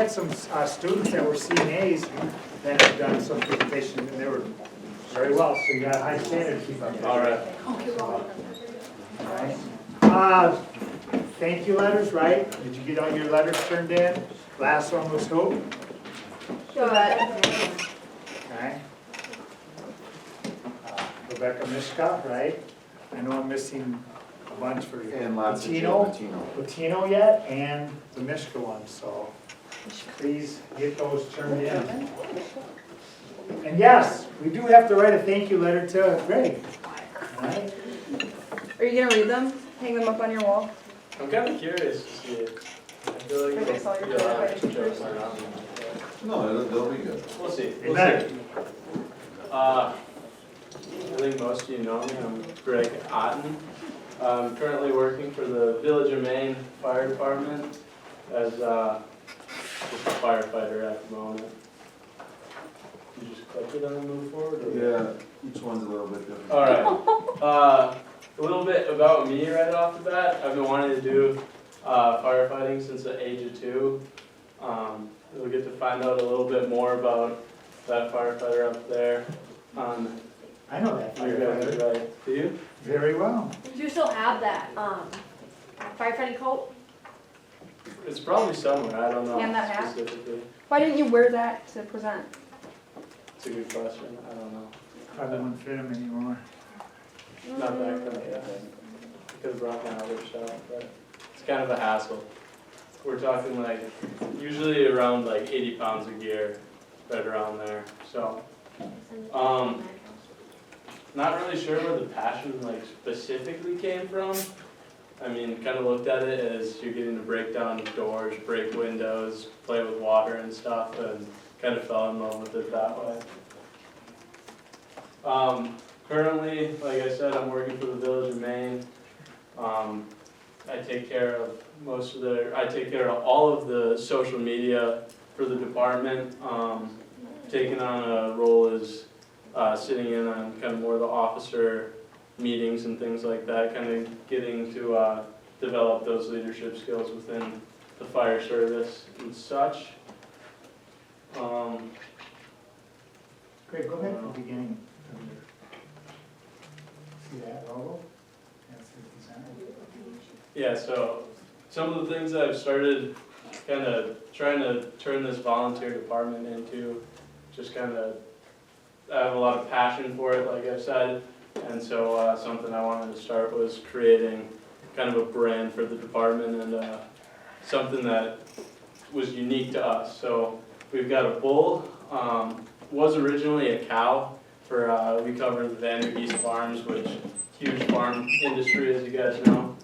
had some students that were CNAs that have done some presentations, and they were very well, so you got a high standard to keep up. All right. Alright. Thank you letters, right? Did you get all your letters turned in? Last one was who? Okay. Rebecca Mishka, right? I know I'm missing a bunch for you. And lots of Latino yet, and the Mishka one, so please get those turned in. And yes, we do have to write a thank you letter to Greg. Alright? Are you gonna read them? Hang them up on your wall? I'm kind of curious to see it. I feel like Maybe I saw your it'll be a lot of pictures. jokes around it. No, they'll be good. We'll see. Amen. I think most of you know me. I'm Greg Otten. I'm currently working for the Village of Maine Fire Department as just a firefighter at the moment. You just click it and then move forward? Or? Yeah, each one's a little bit different. All right. A little bit about me right off the bat. I've been wanting to do firefighting since the age of 2. We'll get to find out a little bit more about that firefighter up there. I know that You guys are firefighter right. Do you? very well. Do you still have that firefighting coat? It's probably somewhere. I don't know And that hat? specifically. Why didn't you wear that to present? It's a good question. I don't know. Probably won't fit him anymore. Not that kind of yeah. Could have brought my other stuff, but it's kind of a hassle. We're talking like usually around like 80 pounds of gear, right around there. So, not really sure where the passion like specifically came from. I mean, kind of looked at it as you're getting to break down doors, break windows, play with water and stuff, and kind of fell in love with it that way. Currently, like I said, I'm working for the Village of Maine. I take care of all of the social media for the department. Taking on a role as sitting in on kind of more of the officer meetings and things like that, kind of getting to develop those leadership skills within the fire service and such. Great, go back to the beginning. See that logo? That's the design. Yeah, so some of the things that I've started kind of trying to turn this volunteer department into, just kind of, I have a lot of passion for it, like I've said, and so something I wanted to start was creating kind of a brand for the department and something that was unique to us. So we've got a bull, was originally a cow for, we cover the Van East Farms, which huge farm industry, as you guys know.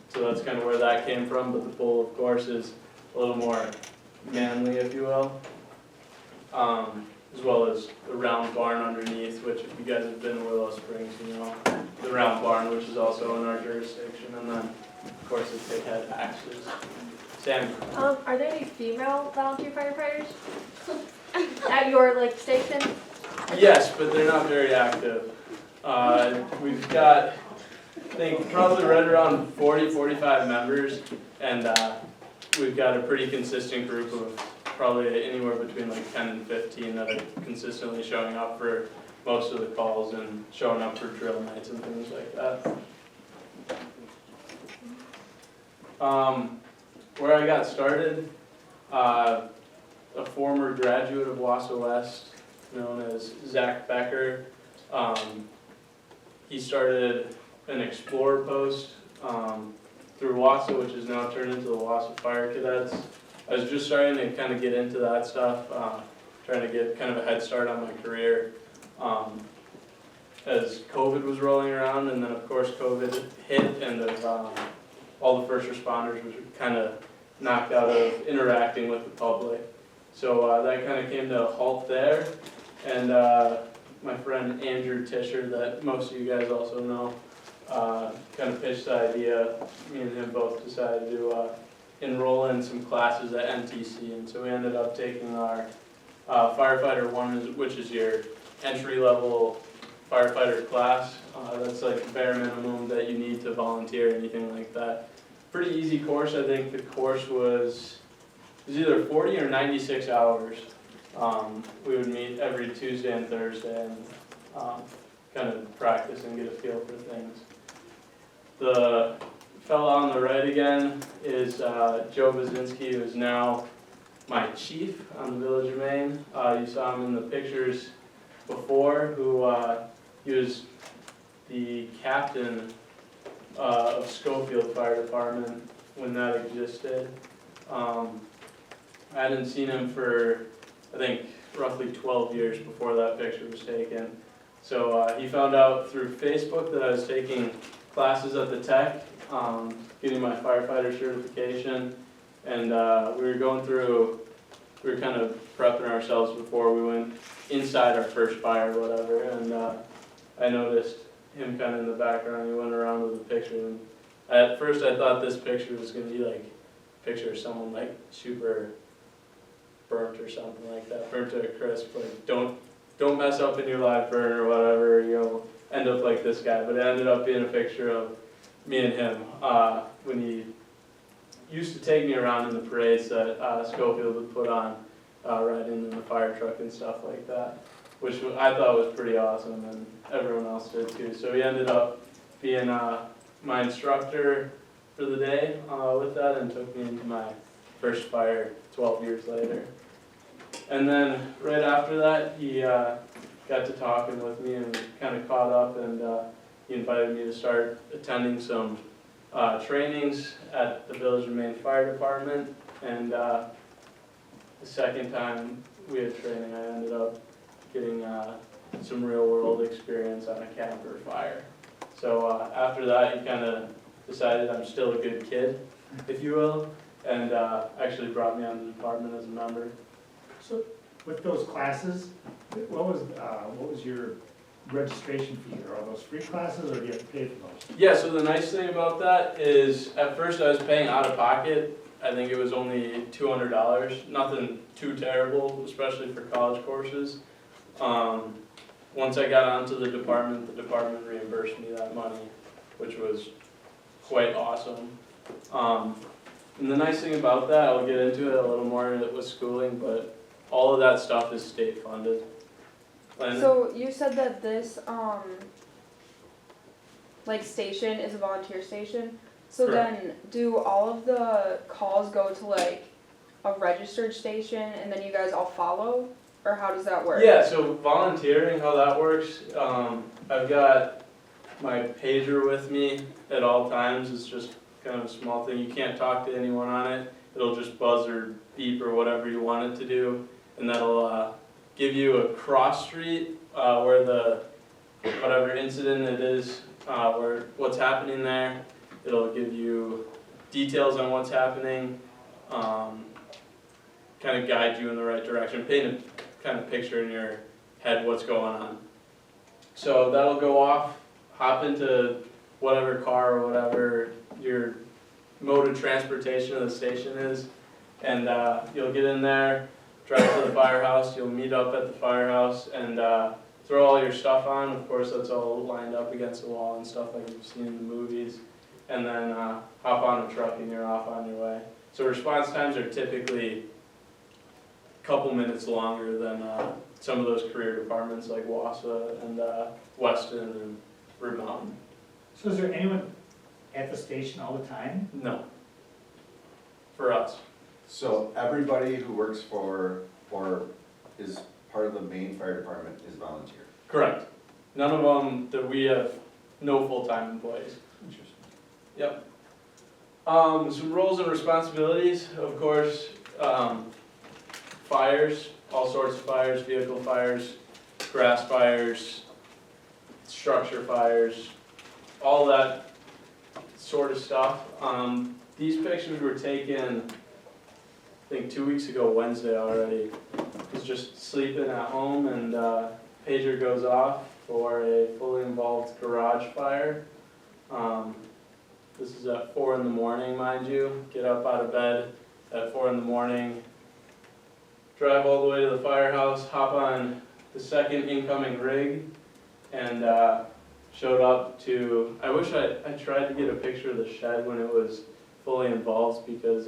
So that's kind of where that came from, but the bull, of course, is a little more manly, if you will. As well as the round barn underneath, which if you guys have been to Willow Springs, you know, the round barn, which is also in our jurisdiction, and then, of course, the big head axes. Sam? Are there any female volunteer firefighters at your station? Yes, but they're not very active. We've got, I think, probably right around 40, 45 members, and we've got a pretty consistent group of probably anywhere between like 10 and 15 that are consistently showing up for most of the calls and showing up for drill nights and things like that. Where I got started, a former graduate of Wausau West, known as Zach Becker, he started an Explorer post through Wausau, which is now turned into the Wausau Fire Cadets. I was just starting to kind of get into that stuff, trying to get kind of a head start on my career as COVID was rolling around, and then of course COVID hit, and all the first responders were kind of knocked out of interacting with the public. So that kind of came to a halt there, and my friend Andrew Tischer, that most of you guys also know, kind of pitched the idea. Me and him both decided to enroll in some classes at MTC, and so we ended up taking our Firefighter 1, which is your entry-level firefighter class. That's like the bare minimum that you need to volunteer, anything like that. Pretty easy course. I think the course was was either 40 or 96 hours. We would meet every Tuesday and Thursday and kind of practice and get a feel for things. The fellow on the right again is Joe Bazinski, who is now my chief on the Village of Maine. You saw him in the pictures before, who he was the captain of Schofield Fire Department when that existed. I hadn't seen him for, I think, roughly 12 years before that picture was taken. So he found out through Facebook that I was taking classes at the Tech, getting my firefighter certification, and we were kind of prepping ourselves before we went inside our first fire or whatever, and I noticed him kind of in the background. He went around with a picture, and at first I thought this picture was going to be like a picture of someone like super burnt or something like that, burnt to a crisp, like don't mess up in your live burn or whatever, you'll end up like this guy. But it ended up being a picture of me and him when he used to take me around in the parades that Schofield would put on, riding in the fire truck and stuff like that, which I thought was pretty awesome, and everyone else did too. So he ended up being my instructor for the day with that, and took me into my first fire 12 years later. And then right after that, he got to talking with me and kind of caught up, and he invited me to start attending some trainings at the Village of Maine Fire Department. And the second time we had training, I ended up getting some real world experience on a camper fire. So after that, he kind of decided I'm still a good kid, if you will, and actually brought me on the department as a member. So with those classes, what was your registration fee? Are all those free classes, or do you have to pay for those? Yeah, so the nice thing about that is at first I was paying out of pocket. I think it was only $200, nothing too terrible, especially for college courses. Once I got onto the department reimbursed me that money, which was quite awesome. And the nice thing about that, I'll get into it a little more with schooling, but all of that stuff is state funded. And So you said that this like station is a volunteer station. So Correct. then do all of the calls go to like a registered station and then you guys all follow? Or how does that work? yeah, so volunteering, how that works, I've got my pager with me at all times. It's just kind of a small thing. You can't talk to anyone on it. It'll just buzz or beep or whatever you want it to do. And that'll give you a cross street where the, whatever incident it is, where what's happening there. It'll give you details on what's happening, kind of guide you in the right direction, paint a kind of picture in your head what's going on. So that'll go off, hop into whatever car or whatever your mode of transportation of the station is, and you'll get in there, drive to the firehouse, you'll meet up at the firehouse, and throw all your stuff on. Of course, that's all lined up against the wall and stuff like you've seen in the movies, and then hop on a truck and you're off on your way. So response times are typically a couple minutes longer than some of those career departments like Wausau and Weston and Rib Mountain. So is there anyone at the station all the time? No. For us. So everybody who works for, or is part of the main fire department is volunteer? Correct. None of them that we have no full-time employees. Interesting. Yep. Some roles and responsibilities, of course, fires, all sorts of fires, vehicle fires, grass fires, structure fires, all that sort of stuff. These pictures were taken, I think 2 weeks ago, Wednesday already. I was just sleeping at home and pager goes off for a fully involved garage fire. This is at 4 in the morning, mind you. Get up out of bed at 4 in the morning, drive all the way to the firehouse, hop on the second incoming rig, and showed up to, I wish I tried to get a picture of the shed when it was fully involved, because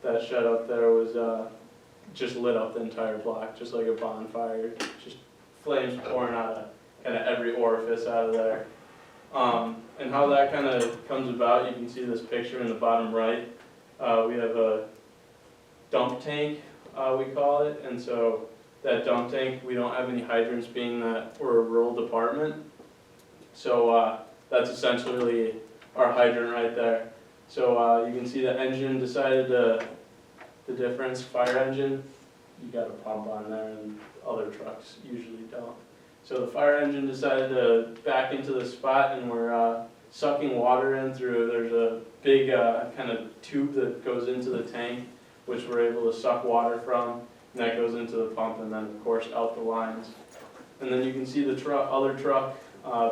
that shed up there was just lit up the entire block, just like a bonfire, just flames pouring out of kind of every orifice out of there. And how that kind of comes about, you can see this picture in the bottom right. We have a dump tank, we call it, and so that dump tank, we don't have any hydrants being that we're a rural department. So that's essentially our hydrant right there. So you can see the engine decided the difference, fire engine, you got a pump on there and other trucks usually don't. So the fire engine decided to back into the spot and we're sucking water in through, there's a big kind of tube that goes into the tank, which we're able to suck water from, and that goes into the pump and then of course out the lines. And then you can see the other truck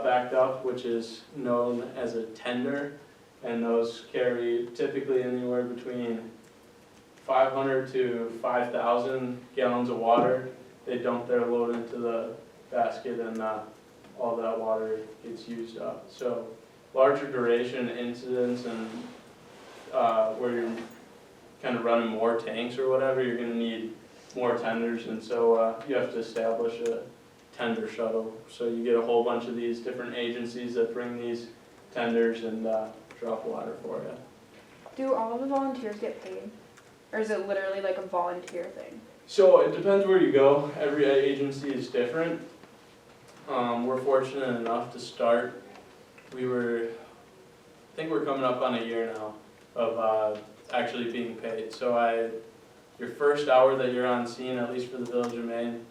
backed up, which is known as a tender, and those carry typically anywhere between 500 to 5,000 gallons of water. They dump their load into the basket and all that water gets used up. So larger duration incidents and where you're kind of running more tanks or whatever, you're going to need more tenders, and so you have to establish a tender shuttle. So you get a whole bunch of these different agencies that bring these tenders and drop water for you. Do all the volunteers get paid? Or is it literally like a volunteer thing? So it depends where you go. Every agency is different. We're fortunate enough to start. I think we're coming up on a year now of actually being paid. So your first hour that you're on scene, at least for the Village of Maine,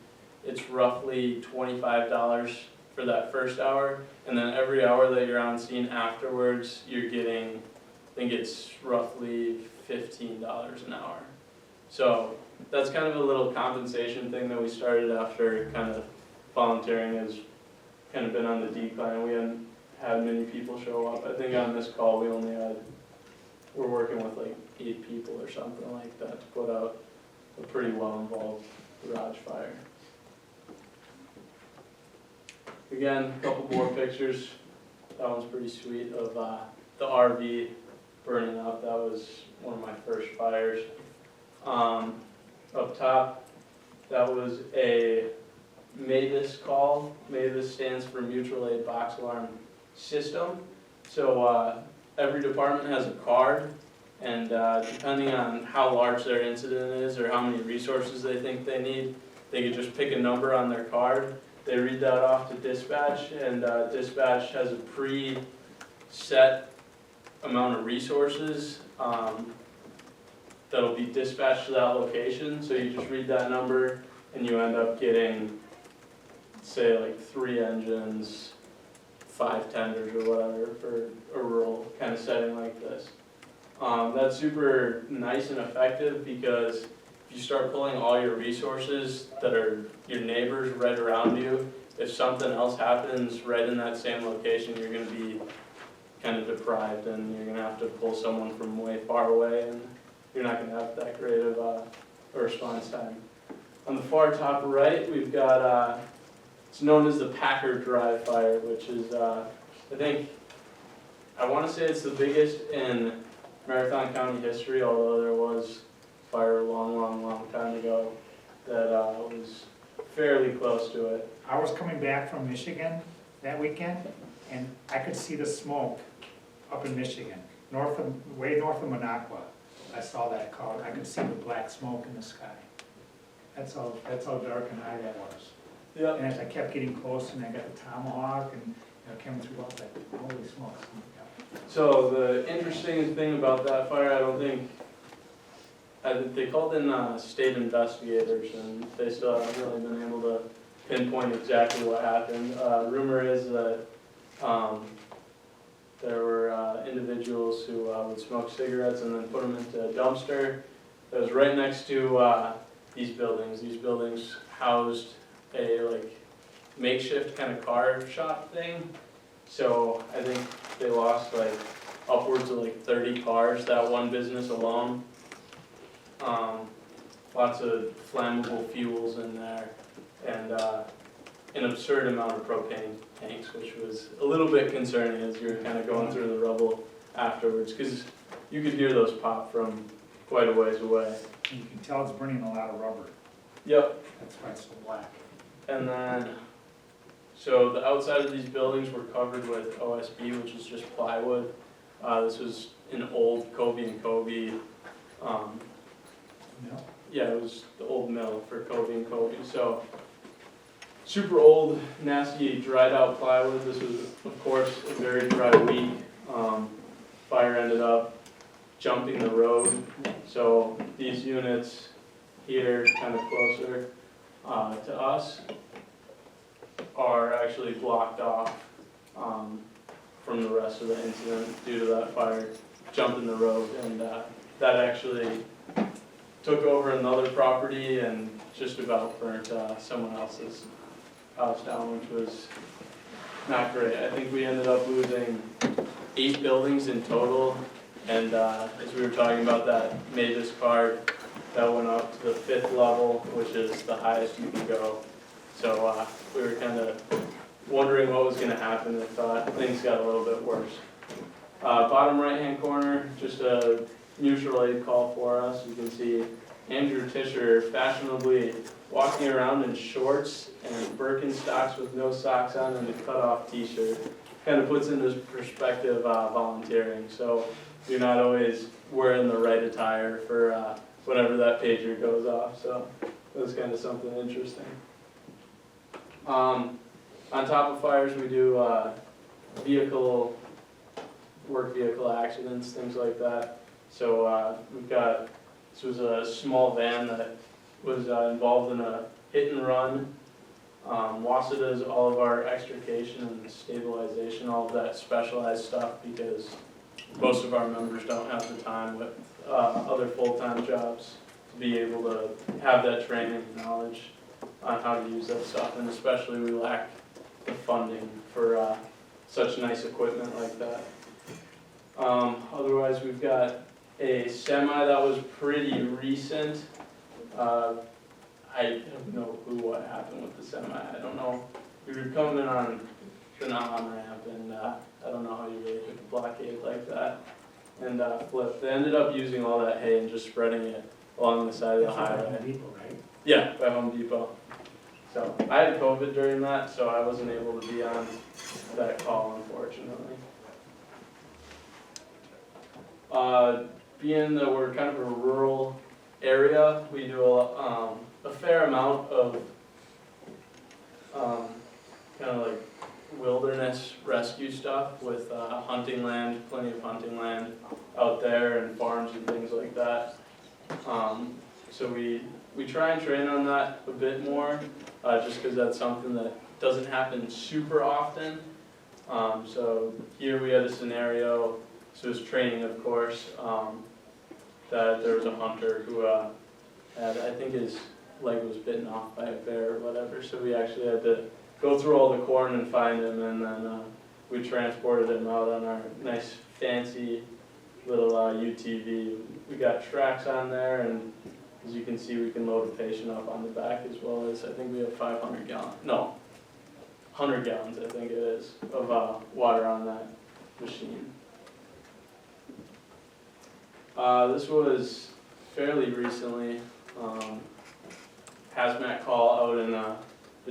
it's roughly $25 for that first hour, and then every hour that you're on scene afterwards, you're getting, I think it's roughly $15 an hour. So that's kind of a little compensation thing that we started after kind of volunteering has kind of been on the decline. We hadn't had many people show up. I think on this call we're working with like 8 people or something like that to put out a pretty well involved garage fire. Again, a couple more pictures. That one's pretty sweet of the RV burning up. That was one of my first fires. Up top, that was a MAVIS call. MAVIS stands for Mutual Aid Box Alarm System. So every department has a card, and depending on how large their incident is or how many resources they think they need, they could just pick a number on their card. They read that off to dispatch, and dispatch has a pre-set amount of resources that'll be dispatched to that location. So you just read that number and you end up getting, say, like 3 engines, 5 tenders or whatever for a rural kind of setting like this. That's super nice and effective because if you start pulling all your resources that are your neighbors right around you, if something else happens right in that same location, you're going to be kind of deprived, and you're going to have to pull someone from way far away, and you're not going to have that great of a response time. On the far top right, we've got, it's known as the Packer Drive Fire, which is, I want to say it's the biggest in Marathon County history, although there was fire a long time ago that was fairly close to it. I was coming back from Michigan that weekend, and I could see the smoke up in Michigan, way north of Minocqua. I saw that car, I could see the black smoke in the sky. That's how dark and high that was. Yeah. And as I kept getting close, and I got the tomahawk, and came through, I was like, holy smokes. So the interesting thing about that fire, they called in state investigators, and they still haven't really been able to pinpoint exactly what happened. Rumor is that there were individuals who would smoke cigarettes and then put them into a dumpster that was right next to these buildings. These buildings housed a makeshift kind of car shop thing. So I think they lost upwards of 30 cars, that one business alone. Lots of flammable fuels in there, and an absurd amount of propane tanks, which was a little bit concerning as you were kind of going through the rubble afterwards, because you could hear those pop from quite a ways away. You can tell it's burning a lot of rubber. Yep. That's why it's so black. And then, so the outside of these buildings were covered with OSB, which is just plywood. This was an old Kobe and Kobe, No. yeah, it was the old mill for Kobe and Kobe. So super old, nasty, dried out plywood. This was, of course, a very dry week. Fire ended up jumping the road. So these units here, kind of closer to us, are actually blocked off from the rest of the incident due to that fire jumping the road. And that actually took over another property and just about burnt someone else's house down, which was not great. I think we ended up losing 8 buildings in total, and as we were talking about that Mavis card, that went up to the 5th level, which is the highest you can go. So we were kind of wondering what was going to happen if things got a little bit worse. Bottom right-hand corner, just a mutual aid call for us. You can see Andrew Tischer fashionably walking around in shorts and Birkenstocks with no socks on and a cut-off t-shirt. Kind of puts into perspective volunteering. So you're not always wearing the right attire for whenever that pager goes off. So it was kind of something interesting. On top of fires, we do work vehicle accidents, things like that. So we've got, this was a small van that was involved in a hit and run. WASA does all of our extrication and stabilization, all of that specialized stuff, because most of our members don't have the time with other full-time jobs to be able to have that training and knowledge on how to use that stuff, and especially we lack the funding for such nice equipment like that. Otherwise, we've got a semi that was pretty recent. I have no clue what happened with the semi. I don't know. We were coming on the on-ramp, and I don't know how you really hit the blockade like that and flip. They ended up using all that hay and just spreading it along the side of the That's at highway. Home Depot, right? Yeah, by Home Depot. So I had COVID during that, so I wasn't able to be on that call, unfortunately. Being that we're kind of a rural area, we do a fair amount of kind of like wilderness rescue stuff with hunting land, plenty of hunting land out there and farms and things like that. So we try and train on that a bit more, just because that's something that doesn't happen super often. So here we had a scenario, so it was training, of course, that there was a hunter who had, I think his leg was bitten off by a bear or whatever, so we actually had to go through all the corn and find him, and then we transported him out on our nice fancy little UTV. We got tracks on there, and as you can see, we can load a patient up on the back, as well as, I think we have 100 gallons, I think it is, of water on that machine. This was fairly recently, hazmat call out in the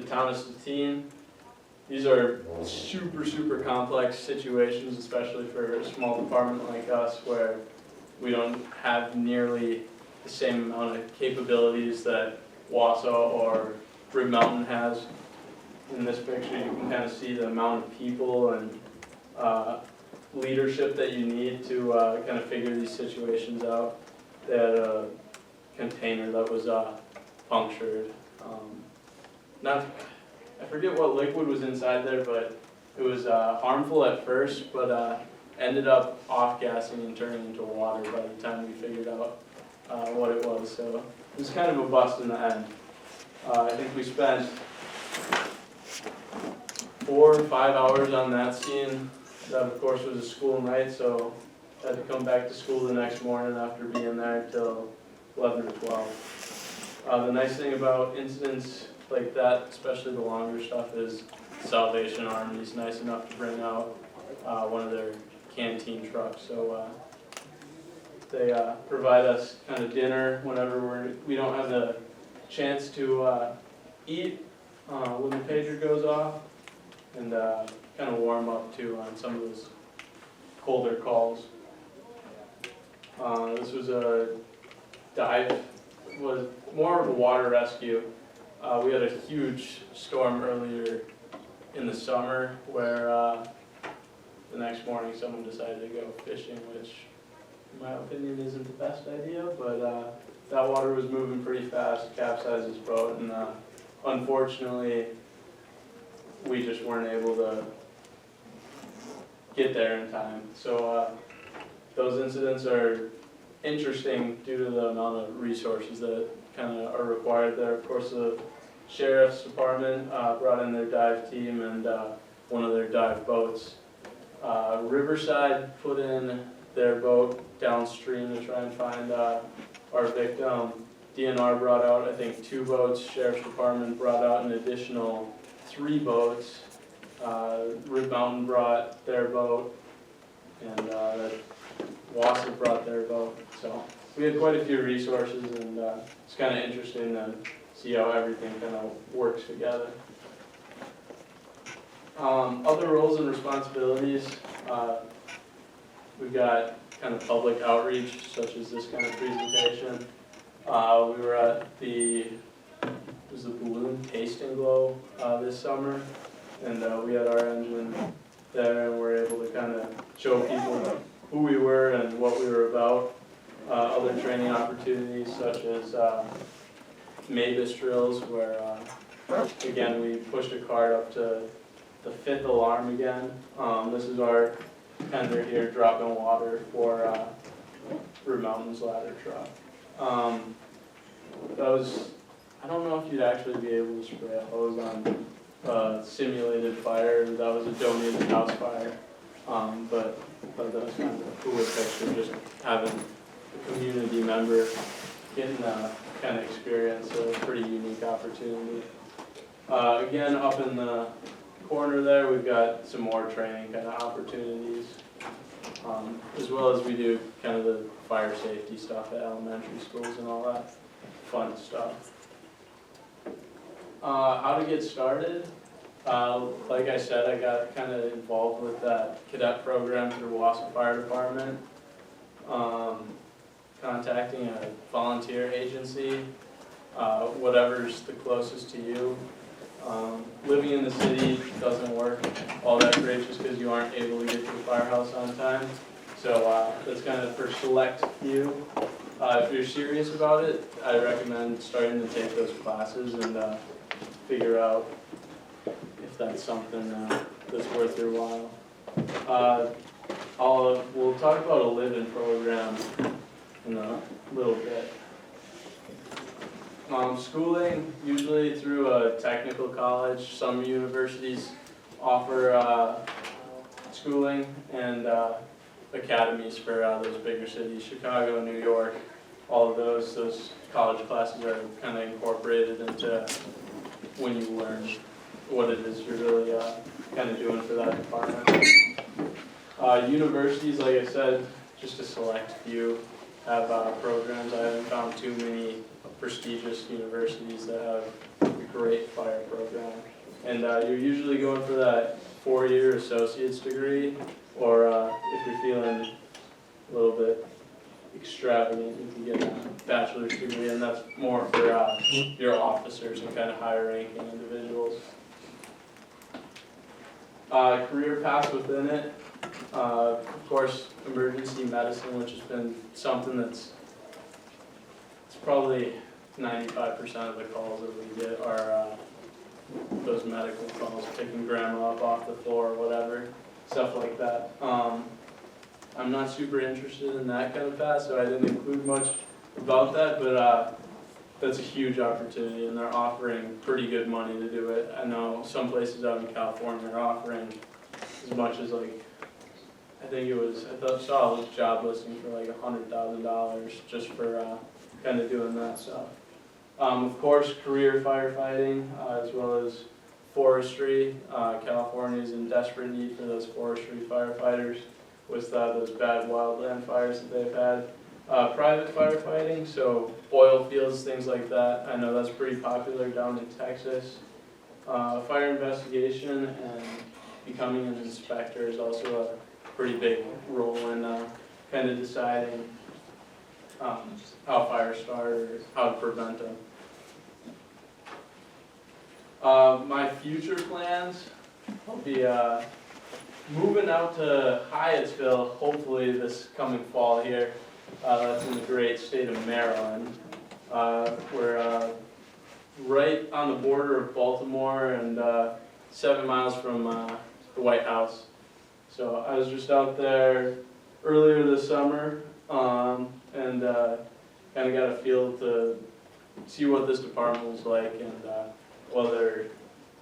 town of Stettin. These are super, super complex situations, especially for a small department like us, where we don't have nearly the same amount of capabilities that Wausau or Brig Mountain has. In this picture, you can kind of see the amount of people and leadership that you need to kind of figure these situations out. They had a container that was punctured. I forget what liquid was inside there, but it was harmful at first, but ended up off-gassing and turning into water by the time we figured out what it was. So it was kind of a bust in the end. I think we spent 4 or 5 hours on that scene. That, of course, was a school night, so I had to come back to school the next morning after being there till 11 or 12. The nice thing about incidents like that, especially the longer stuff, is Salvation Army's nice enough to bring out one of their canteen trucks. So They provide us kind of dinner whenever we don't have the chance to eat when the pager goes off, and kind of warm up too on some of those colder calls. This was a dive, was more of a water rescue. We had a huge storm earlier in the summer where the next morning someone decided to go fishing, which in my opinion isn't the best idea, but that water was moving pretty fast, capsized his boat, and unfortunately we just weren't able to get there in time. So those incidents are interesting due to the amount of resources that kind of are required there. Of course, the sheriff's department brought in their dive team and one of their dive boats. Riverside put in their boat downstream to try and find our victim. DNR brought out, I think, 2 boats. Sheriff's Department brought out an additional 3 boats. Rib Mountain brought their boat, and Wausau brought their boat. So we had quite a few resources, and it's kind of interesting to see how everything kind of works together. Other roles and responsibilities, we've got kind of public outreach, such as this kind of presentation. We were at the balloon taste and glow this summer, and we had our engine there, and we're able to kind of show people who we were and what we were about. Other training opportunities, such as Mavis drills, where again we pushed a cart up to the 5th alarm again. This is our tender here, dropping water for Rib Mountain's ladder truck. That was, I don't know if you'd actually be able to spray a hose on a simulated fire. That was a donated house fire, but that was kind of a cooler picture, just having a community member getting that kind of experience, so a pretty unique opportunity. Again, up in the corner there, we've got some more training kind of opportunities, as well as we do kind of the fire safety stuff at elementary schools and all that fun stuff. How to get started? Like I said, I got kind of involved with that cadet program through Wausau Fire Department. Contacting a volunteer agency, whatever's the closest to you. Living in the city doesn't work all that great just because you aren't able to get to the firehouse on time. So that's kind of for select few. If you're serious about it, I recommend starting to take those classes and figure out if that's something that's worth your while. We'll talk about a live-in program in a little bit. Schooling, usually through a technical college. Some universities offer schooling and academies for those bigger cities, Chicago, New York, all of those college classes are kind of incorporated into when you learn what it is you're really kind of doing for that department. Universities, like I said, just a select few have programs. I haven't found too many prestigious universities that have a great fire program. And you're usually going for that 4-year associate's degree, or if you're feeling a little bit extravagant, you can get a bachelor's degree, and that's more for your officers and kind of higher ranking individuals. Career paths within it, of course, emergency medicine, which has been something it's probably 95% of the calls that we get are those medical calls, picking grandma up off the floor or whatever, stuff like that. I'm not super interested in that kind of path, so I didn't include much about that, but that's a huge opportunity, and they're offering pretty good money to do it. I know some places out in California are offering as much as I saw a job listing for like $100,000 just for kind of doing that stuff. Of course, career firefighting, as well as forestry. California is in desperate need for those forestry firefighters with those bad wildland fires that they've had. Private firefighting, so oil fields, things like that. I know that's pretty popular down in Texas. Fire investigation and becoming an inspector is also a pretty big role in kind of deciding how fires start or how to prevent them. My future plans will be moving out to Hyattsville, hopefully this coming fall here. That's in the great state of Maryland. We're right on the border of Baltimore and 7 miles from the White House. So I was just out there earlier this summer and kind of got a feel to see what this department was like and whether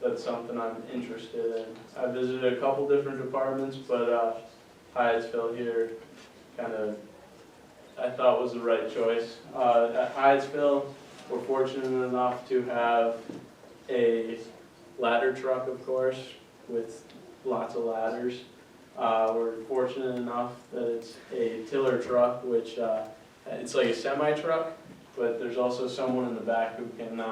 that's something I'm interested in. I visited a couple different departments, but Hyattsville here kind of I thought was the right choice. At Hyattsville, we're fortunate enough to have a ladder truck, of course, with lots of ladders. We're fortunate enough that it's a tiller truck, which it's like a semi-truck, but there's also someone in the back who can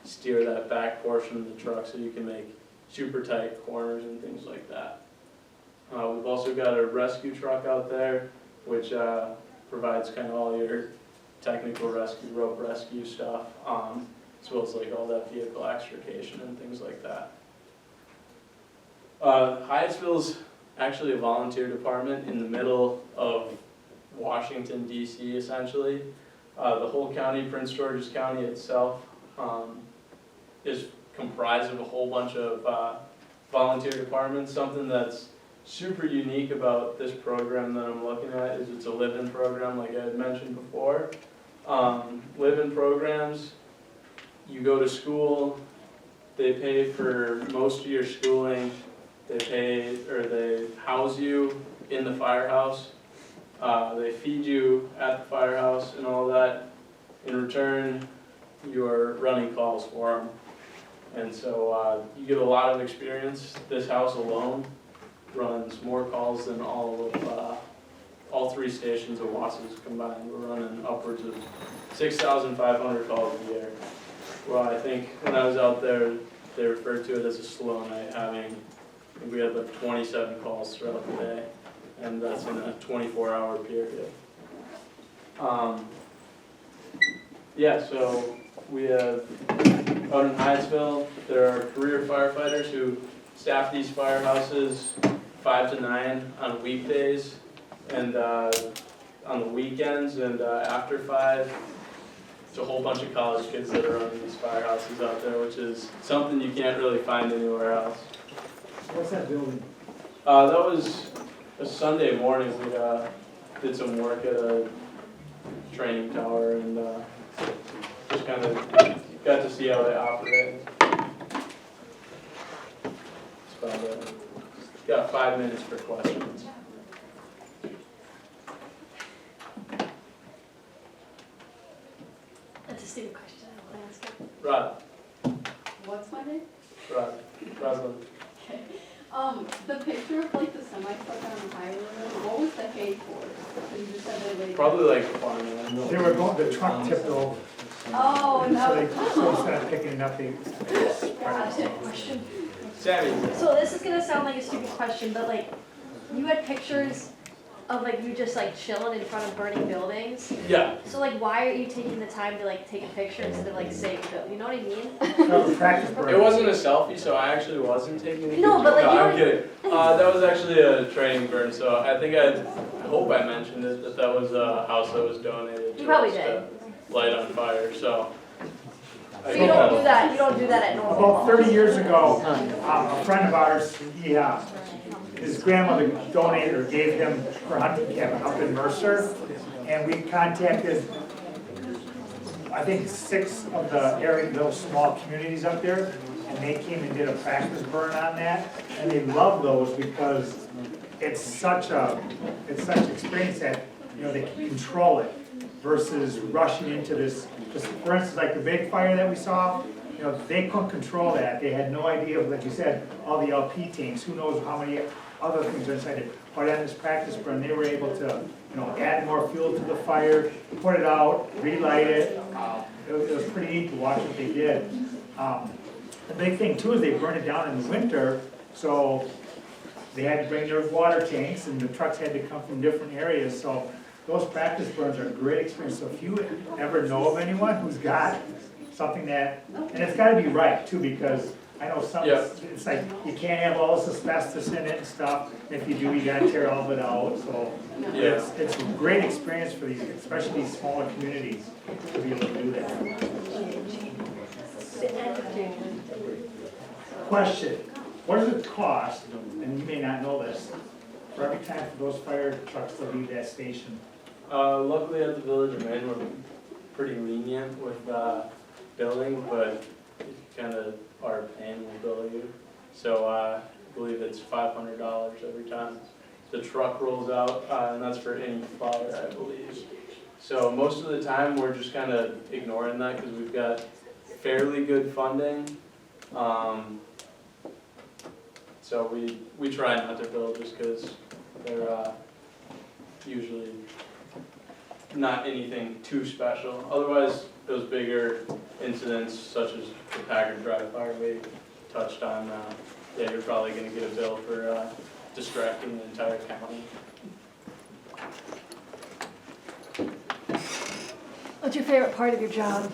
steer that back portion of the truck so you can make super tight corners and things like that. We've also got a rescue truck out there, which provides kind of all your technical rescue, rope rescue stuff, as well as like all that vehicle extrication and things like that. Hyattsville's actually a volunteer department in the middle of Washington, D.C. essentially. The whole county, Prince George's County itself, is comprised of a whole bunch of volunteer departments. Something that's super unique about this program that I'm looking at is it's a live-in program like I had mentioned before. Live-in programs, you go to school, they pay for most of your schooling, they house you in the firehouse, they feed you at the firehouse and all that. In return, you're running calls for them. And so you get a lot of experience. This house alone runs more calls than all 3 stations of Wass's combined. We're running upwards of 6,500 calls a year. Well, I think when I was out there, they referred to it as a slow night, I think we had like 27 calls throughout the day, and that's in a 24-hour period. Yeah, so we have, out in Hyattsville, there are career firefighters who staff these firehouses 5 to 9 on weekdays and on the weekends, and after 5, it's a whole bunch of college kids that are running these firehouses out there, which is something you can't really find anywhere else. What's that building? That was a Sunday morning. We did some work at a training tower and just kind of got to see how they operate. That's about it. Got 5 minutes for questions. That's a stupid question, I don't ask it. Rod, What's my name? Roslyn. Okay. The picture of like the semi-truck on the highway, what was the hay for? You just said they laid. Probably like farmland. They were going, the truck tipped over. Oh, So no. instead of picking it up, they. Gotcha. Question. Sammy. So this is gonna sound like a stupid question, but like, you had pictures of like you just like chilling in front of burning buildings. Yeah. So like, why are you taking the time to like take a picture instead of like save it? You know what I mean? That was practice burn. It wasn't a selfie, so I actually wasn't taking a No, but, like, No, you I'm don't- kidding. That was actually a training burn, so I think I hope I mentioned it, that was a house that was donated You to probably us did. to light on fire, so. So you don't do that. You don't do that at normal. About 30 years ago, a friend of ours, his grandmother donated or gave him her hunting cabin up in Mercer, and we contacted, I think, 6 of the area, those small communities up there, and they came and did a practice burn on that, and they love those because it's such experience that, they can control it versus rushing into this. Just for instance, like the big fire that we saw, they couldn't control that. They had no idea, like you said, all the LP teams, who knows how many other things are inside it. But on this practice burn, they were able to add more fuel to the fire, put it out, relight it. It was pretty neat to watch what they did. The big thing too is they burn it down in the winter, so they had to bring their water tanks and the trucks had to come from different areas, so those practice burns are a great experience. So if you ever know of anyone who's got something that, and it's gotta be right too, because I know some, it's like, you can't have all this asbestos in it and stuff, and if you do, you gotta tear all of it out, so it's a great experience for these, especially these smaller communities, to be able to do that. Question, what does it cost, and you may not know this, for every time for those fire trucks to leave that station? Luckily at the Village of Maine, we're pretty lenient with billing, but kind of our paying will bill you. So I believe it's $500 every time the truck rolls out, and that's for any fire, I believe. So most of the time, we're just kind of ignoring that because we've got fairly good funding. So we try not to bill just because they're usually not anything too special. Otherwise, those bigger incidents such as the Packard Drive fire we touched on, yeah, you're probably going to get a bill for distracting the entire county. What's your favorite part of your job?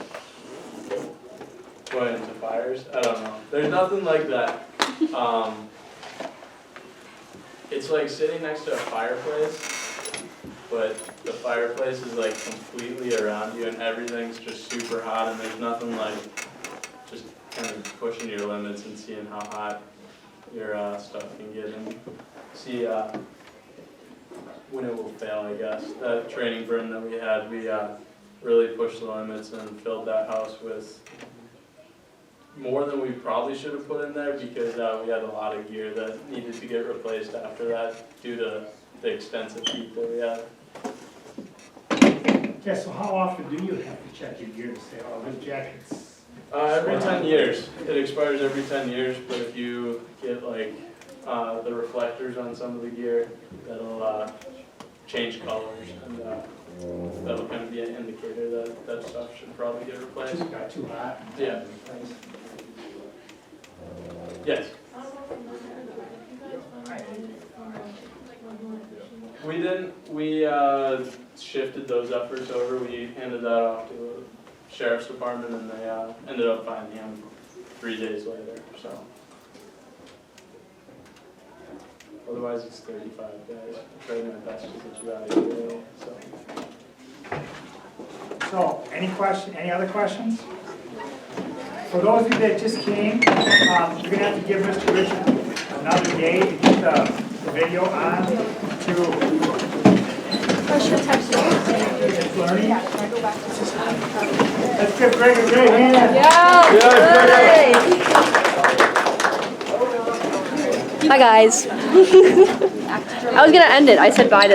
Going into fires, I don't know. There's nothing like that. It's like sitting next to a fireplace, but the fireplace is like completely around you and everything's just super hot and there's nothing like just kind of pushing your limits and seeing how hot your stuff can get and see when it will fail, I guess. That training burn that we had, we really pushed the limits and filled that house with more than we probably should have put in there because we had a lot of gear that needed to get replaced after that due to the extensive heat that we had. Yeah, so how often do you have to check your gear to say, oh, this jacket's... Every 10 years. It expires every 10 years, but if you get like the reflectors on some of the gear, that'll change colors and that'll kind of be an indicator that that stuff should probably get replaced. Just got too hot. Yeah. Yes. We didn't, we shifted those efforts over. We handed that off to the sheriff's department and they ended up finding him 3 days later, so. Otherwise it's 35 guys. I tried my best to get you out of here, so. So, any other questions? For those of you that just came, you're gonna have to give Mr. Richard another day to get the video on to learning. Let's give Greg a great hand. Hi guys. I was gonna end it. I said bye to